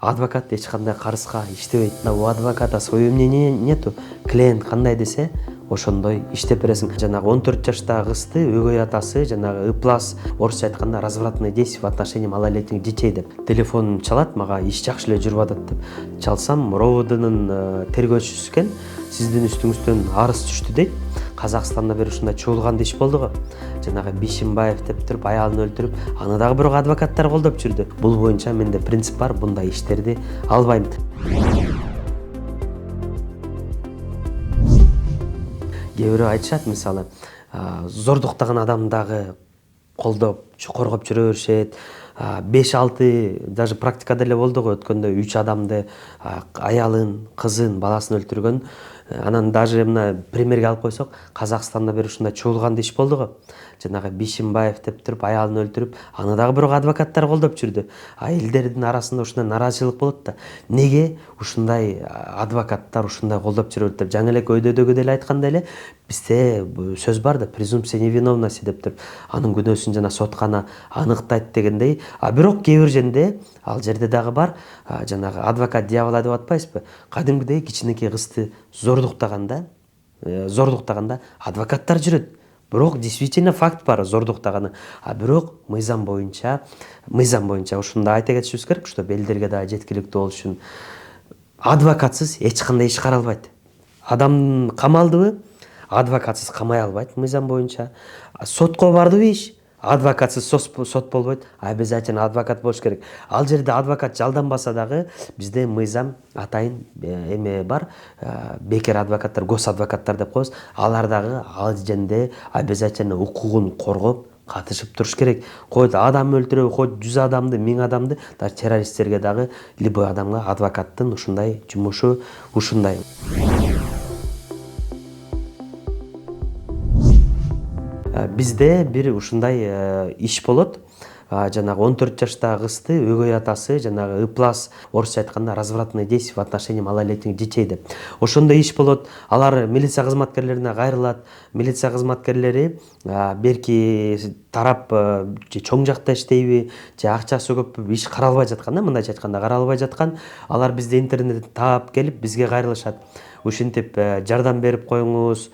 Адвокат эч кандай карызга иштебейт. У адвоката свое мнение нету. Клиент кандай десе, ошондой иштеп бересиң. Жанагы 14 жаштагы кызды өгөй атасы жанагы ыплас, орусча айтканда развратные действия в отношении малолетних детей деп. Телефонун чалат, мага иш жакшы эле жүрүп атат деп. Чалсам, РОВДнын тергөөчүсү экен, сиздин үстүңүздөн арыз түштү дейт. Казакстанда бир ушундай чуулган иш болду го. Жанагы Бишимбаев деп туруп аялын өлтүрүп, аны дагы бирок адвокаттар колдоп жүрдү. Бул боюнча менде принцип бар, мындай иштерди албайм. Кээ бирөө айтышат, мисалы, зордуктаган адамдагы колдоп, коргоп жүрө беришет. 5-6 даже практикада эле болду го, өткөндө 3 адамды аялын, кызын, баласын өлтүргөн. Анан даже мына примерге алып койсок, Казакстанда бир ушундай чуулган иш болду го. Жанагы Бишимбаев деп туруп аялын өлтүрүп, аны дагы бирок адвокаттар колдоп жүрдү. Элдердин арасында ушундай нараазычылык болот да. Неге ушундай адвокаттар ушундай колдоп жүрөт деп жаңы эле өйдөдөгү деле айткандай эле, бизде сөз бар да, презумпция невиновности деп туруп, анын күнөөсүн жана соткана аныктайт дегендей. Бирок кээ бир жерде, ал жерде дагы бар, жанагы адвокат дьявола деп атпайсызбы? Кадимкидей кичинекей кызды зордуктаганда адвокаттар жүрөт. Бирок действительно факт бар зордуктаганы. Бирок мыйзам боюнча ушундай айта кетишибиз керек, чтобы элдерге да жеткиликтүү болуш үчүн адвокатсыз эч кандай иш каралбайт. Адам камалдыбы? Адвокатсыз камай албайт мыйзам боюнча. Сотко бардыбы иш? Адвокатсыз сот болбойт. Обязательно адвокат болуш керек. Ал жерде адвокат жалданбаса дагы бизде мыйзам атайын эме бар. Бекер адвокаттар, госадвокаттар деп коебуз. Алар дагы ал жерде обязательно укугун коргоп катышып туруш керек. Койду адам өлтүрөбү, койду 100 адамды, 1000 адамды, даже террористтерге дагы любой адамга адвокаттын ушундай жумушу ушундай. Бизде бир ушундай иш болот. Жанагы 14 жаштагы кызды өгөй атасы жанагы ыплас, орусча айтканда развратные действия в отношении малолетних детей деп. Ошондой иш болот. Алар милиция кызматкерлерине кайрылат. Милиция кызматкерлери берки тарап чоң жакта иштейби, же акчасы көппү, иш каралбай жаткан да, мындайча айтканда каралбай жаткан. Алар бизде интернеттен таап келип бизге кайрылышат. Ушинтип жардам берип коюңуз,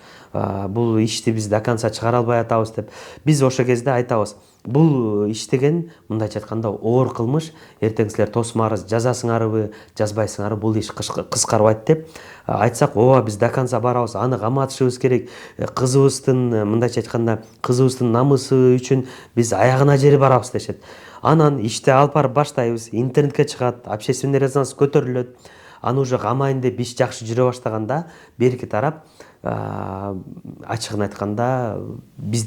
бул ишти биз до конца чыгара албай атабыз деп. Биз ошол кезде айтабыз. Бул иш деген мындайча айтканда оор кылмыш. Эртең силер тосмарыз жазасыңарбы, жазбайсыңарбы, бул иш кыскарбайт деп айтсак, ооба биз до конца барабыз, аны каматышыбыз керек. Кызыбыздын мындайча айтканда кызыбыздын намысы үчүн биз аягына чейин барабыз дешет. Анан ишти алып барып баштайбыз, интернетке чыгат, общественный резонанс көтөрүлөт. Аны уже камайын деп иш жакшы жүрө баштаганда, берки тарап ачыгын айтканда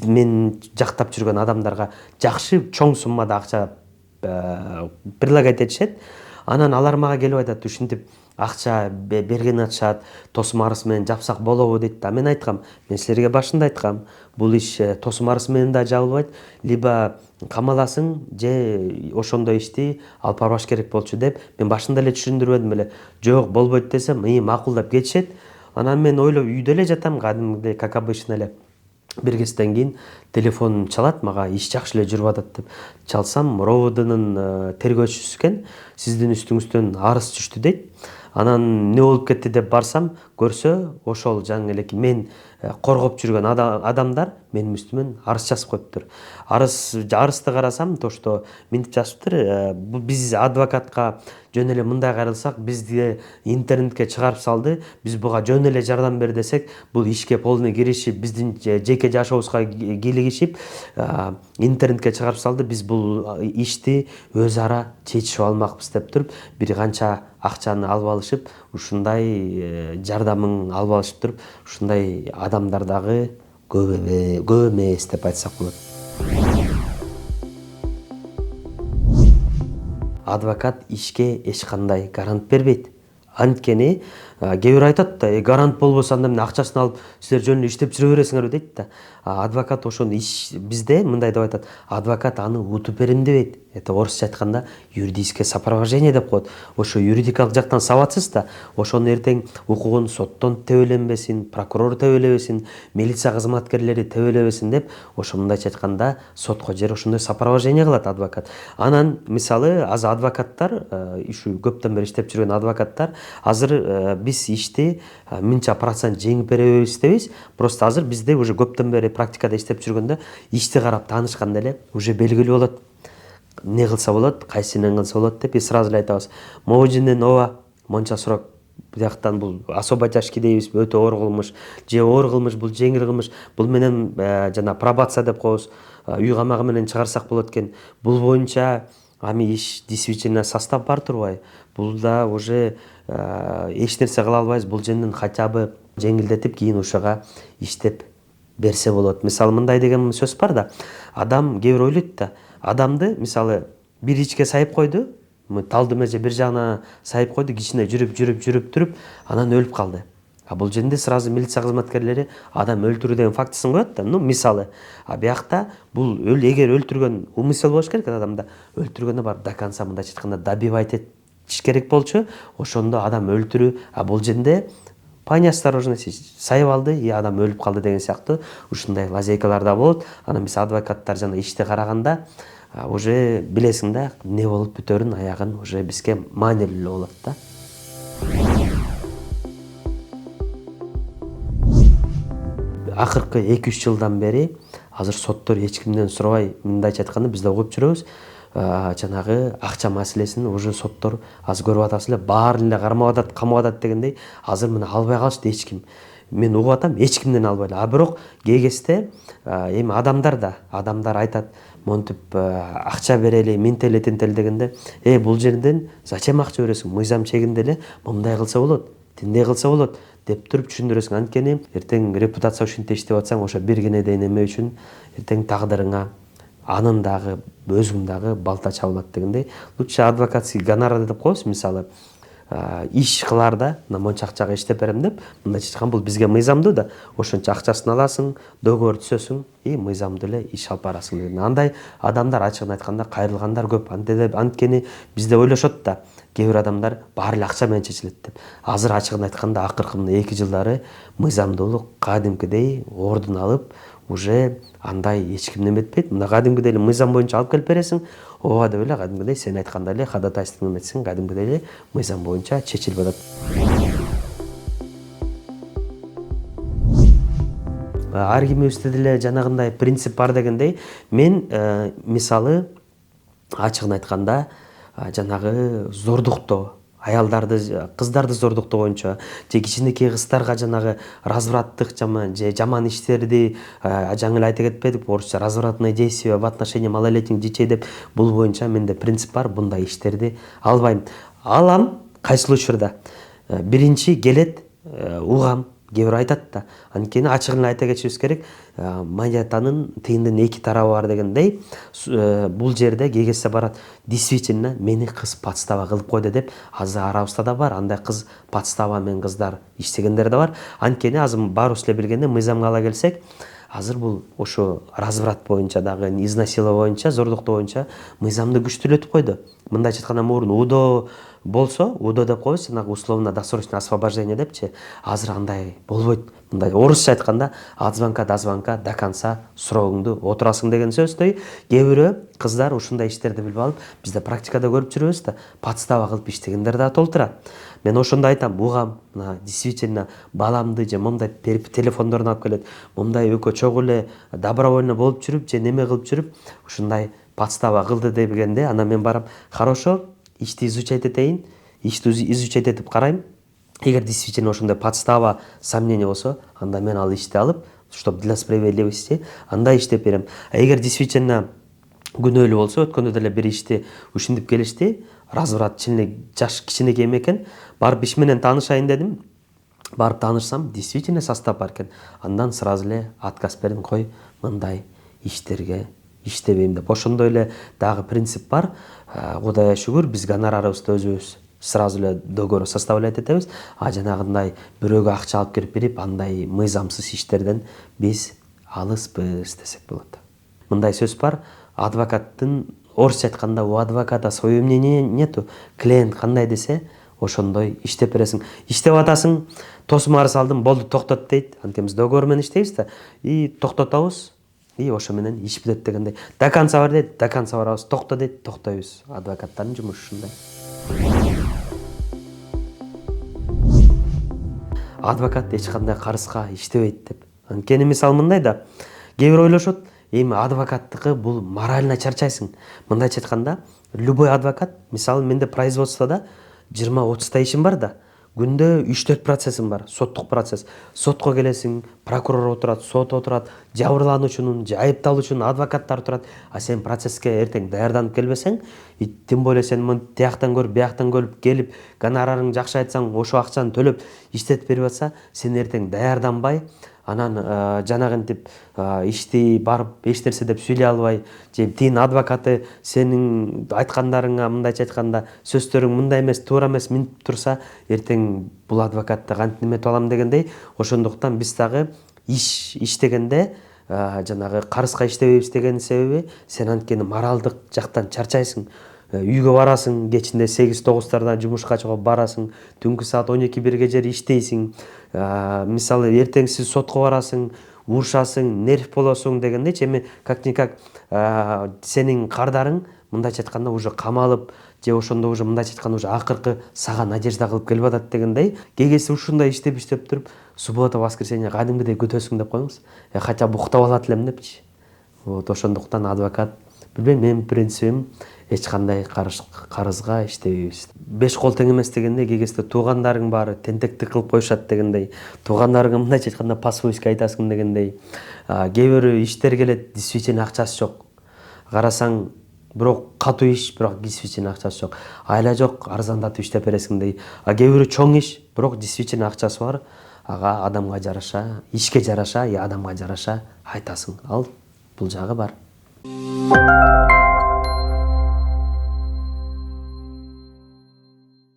мен жактап жүргөн адамдарга жакшы чоң суммада акча предлагать этишет. Анан алар мага келип айтат, ушинтип акча берген атышат, тосум арыз менен жапсак болобу дейт. Мен айткам, мен силерге башында айткам, бул иш тосум арыз менен да жабылбайт, либо камаласың же ошондой ишти алып барбаш керек болчу деп мен башында эле түшүндүрбөдүм эле. Жок, болбойт десем, макул деп кетишет. Анан мен ойлоп үйдө эле жатам, кадимгидей, как обычно эле. Бир кезден кийин телефонун чалат, мага иш жакшы эле жүрүп атат деп. Чалсам, РОВДнын тергөөчүсү экен, сиздин үстүңүздөн арыз түштү дейт. Анан не болуп кетти деп барсам, көрсө, ошол жаңы эле мен коргоп жүргөн адамдар менин үстүмөн арыз жазып коюптур. Арызды карасам, то что мынтип жазыптыр, биз адвокатка жөн эле мындай кайрылсак, бизди интернетке чыгарып салды, биз буга жөн эле жардам бер десек, бул ишке полный киришип, биздин жеке жашообузга кийлигишип, интернетке чыгарып салды, биз бул ишти өз ара чечишип алмакпыз деп туруп, бир канча акчаны алып алышып, ушундай жардамын алып алышып туруп, ушундай адамдар дагы көп эмес деп айтсак болот. Адвокат ишке эч кандай гарант бербейт. Анткени кээ бир айтат да, гарант болбосо анда эмне акчасын алып силер жөн эле иштеп жүрө бересиңерби дейт да. Адвокат ошону бизде мындай деп айтат: адвокат аны утуп берем дебейт. Это орусча айтканда юридическое сопровождение деп коет. Ошо юридикалык жактан сабатсыз да, ошону эртең укугун соттон тебеленбесин, прокурор тебелебесин, милиция кызматкерлери тебелебесин деп, ошо мындайча айтканда сотко же ошондой сопровождение кылат адвокат. Анан мисалы азыр адвокаттар, ушу көптөн бери иштеп жүргөн адвокаттар, азыр биз ишти мынча процент жеңип беребиз дебейбиз. Просто азыр бизде уже көптөн бери практикада иштеп жүргөндө ишти карап таанышканда эле уже белгилүү болот. Не кылса болот, кайсынын кылса болот деп биз сразу эле айтабыз. Могу жерден ооба, монча срок, бияктан бул особо тяжкий дейбиз, өтө оор кылмыш, же оор кылмыш, бул жеңил кылмыш, бул менен жана пробация деп коебуз, үй камагы менен чыгарсак болот экен. Бул боюнча ами иш действительно состав бар турбайбы? Бул да уже эч нерсе кыла албайбыз, бул жерден хотя бы жеңилдетип кийин ушуга иштеп берсе болот. Мисалы мындай деген сөз бар да, адам кээ бир ойлойт да, адамды мисалы бир ичке сайып койду, талды меже бир жагына сайып койду, кичине жүрүп туруп анан өлүп калды. Бул жерде сразу милиция кызматкерлери адам өлтүрүү деген фактысын коет да. Мисалы, биякта бул эгер өлтүргөн умысел болуш керек адамда, өлтүргөнү бар до конца мындайча айтканда добивать этиш керек болчу, ошондо адам өлтүрүү, бул жерде по неосторожности сайып алды, адам өлүп калды деген сыяктуу ушундай лазейкалар да болот. Анан биз адвокаттар жана ишти караганда уже билесиң да эмне болуп бүтөрүн, аягын уже бизге маанилүү болот да. Акыркы 2-3 жылдан бери азыр соттор эч кимден сурабай, мындайча айтканда бизде угуп жүрөбүз, жанагы акча маселесин уже соттор азыр көрүп атасыз эле, баарын эле кармап атат, камап атат дегендей, азыр мына албай калышты эч ким. Мен угуп атам, эч кимден албай эле. Бирок кээ кезде эми адамдар айтат, монтип акча берели, минтели тинтели дегенде, бул жерден зачем акча бересиң? Мыйзам чегинде эле мындай кылса болот, тиндей кылса болот деп туруп түшүндүрөсүң. Анткени эртең репутация ушинтип иштеп атсаң, ошо бир кенеден эме үчүн эртең тагдырыңа, анын дагы өзүң дагы балта чабылат дегендей. Лучше адвокатский гонорар деп коебуз, мисалы иш кыларда, монча акчага иштеп берем деп, мындайча айтканда бул бизге мыйзамдуу да, ошончо акчасын аласың, договор түзөсүң, мыйзамдуу эле иш алып барасың деген. Андай адамдар ачыгын айтканда кайрылгандар көп. Анткени бизде ойлошот да, кээ бир адамдар баары эле акча менен чечилет деп. Азыр ачыгын айтканда акыркы 2 жылдары мыйзамдуулук кадимкидей ордун алып, уже андай эч ким неметпейт. Мына кадимкидей эле мыйзам боюнча алып келип бересиң, ооба деп эле кадимкидей сен айткандай эле ходатайство неметсең, кадимкидей эле мыйзам боюнча чечилип атат. Ар кимибизде деле жанагындай принцип бар дегендей, мен мисалы ачыгын айтканда жанагы зордуктоо, аялдарды, кыздарды зордуктоо боюнча же кичинекей кыздарга жанагы развраттык же жаман иштерди жаңы эле айта кетпедик, орусча развратные действия в отношении малолетних детей деп, бул боюнча менде принцип бар, мындай иштерди албайм. Алам кайсыл учурда? Биринчи келет, угам, кээ бир айтат да. Анткени ачыгын эле айта кетишибиз керек, монетанын тыйындын 2 тарабы бар дегендей, бул жерде кээ кезде барат, действительно мени кыз подстава кылып койду деп, азыр арабызда да бар, андай кыз подстава менен кыздар иштегендер да бар. Анткени азыр баарыбыз эле билгендей, мыйзамга ала келсек, азыр бул ошо разврат боюнча дагы, изнасилование боюнча, зордуктоо боюнча мыйзамды күчтүүлөтүп койду. Мындайча айтканда мурун УДО болсо, УДО деп коебуз, жанагы условно досрочное освобождение депчи. Азыр андай болбойт. Мындай орусча айтканда от звонка до звонка до конца срогуңду отурасың деген сөздөй. Кээ бирөө кыздар ушундай иштерди билип алып, бизде практикада көрүп жүрөбүз да, подстава кылып иштегендер да толтура. Мен ошондо айтам, угам, действительно баламды же момундай телефондорун алып келет, момундай экөө чогуу эле добровольно болуп жүрүп, же неме кылып жүрүп, ушундай подстава кылды дегенде, анан мен барам, хорошо, ишти изучать этейин, ишти изучать этип карайм. Эгер действительно ошондой подстава, сомнение болсо, анда мен ал ишти алып, чтобы для справедливости, анда иштеп берем. Эгер действительно күнөөлүү болсо, өткөндө деле бир ишти ушинтип келишти, разврат жаш кичинекей экен, барып иш менен таанышайын дедим. Барып таанышсам, действительно состав бар экен. Андан сразу эле отказ бердим, кой, мындай иштерге иштебейм деп. Ошондой эле дагы принцип бар. Кудайга шүгүр, биз гонорарыбызды өзүбүз сразу эле договор составлять этебиз. А жанагындай бирөөгө акча алып келип берип, андай мыйзамсыз иштерден биз алыспыз десек болот. Мындай сөз бар, адвокаттын орысча айтканда у адвоката свое мнение нету. Клиент кандай десе, ошондой иштеп бересиң. Иштеп атасың, тосум арыз алдым, болду токтот дейт. Антемиз договор менен иштейбиз да, и токтотобуз. И ошо менен иш бүтөт дегендей. До конца бар дейт, до конца барабыз. Токто дейт, токтойбуз. Адвокаттардын жумушу ушундай. Адвокат эч кандай карызга иштебейт деп. Анткени мисалы мындай да, кээ бир ойлошот, эми адвокаттыкы бул морально чарчайсың. Мындайча айтканда, любой адвокат, мисалы менде производствода 20-30 ишим бар да, күндө 3-4 процессим бар, соттук процесс. Сотко келесиң, прокурор отурат, сот отурат, жабырлануучунун, айыпталуучунун адвокаттар отурат. А сен процесске эртең даярданып келбесең, тем более сен тияктан көрүп, бияктан көрүп келип, гонорарың жакшы айтсаң, ошо акчаны төлөп иштетип берип атса, сен эртең даярданбай, анан жанагынтип ишти барып эч нерсе деп сүйлөй албай, же тигин адвокаты сенин айткандарыңа, мындайча айтканда, сөздөрүң мындай эмес, туура эмес минип турса, эртең бул адвокатты кантип неметип алам дегендей. Ошондуктан биз дагы иштегенде жанагы карызга иштебейбиз деген себеби, сен анткени моралдык жактан чарчайсың. Үйгө барасың, кечинде 8-9-тарда жумушка чыгып барасың, түнкү саат 12-1 жери иштейсиң. Мисалы эртеңси сотко барасың, урушасың, нерв болосуң дегендейчи. Эми как-никак сенин кардарың мындайча айтканда уже камалып, же ошондо уже мындайча айтканда уже акыркы сага надежда кылып келип атат дегендей. Кегесе ушундай иштеп туруп, суббота, воскресенье кадимгидей күтөсүң деп коюңуз. Хотя бы уктап алат элем депчи. Вот ошондуктан адвокат, билбейм, менин принцибим эч кандай карызга иштебейбиз. 5 кол тең эмес дегендей, кегесте туугандарың баары тентектик кылып коюшат дегендей. Туугандарыңа мындайча айтканда по-свойски айтасың дегендей. Кээ бир иштер келет, действительно акчасы жок. Карасаң, бирок катуу иш, бирок действительно акчасы жок. Айла жок, арзандатып иштеп бересиң дей. Кээ бирөө чоң иш, бирок действительно акчасы бар. Ага адамга жараша, ишке жараша, адамга жараша айтасың. Ал бул жагы бар.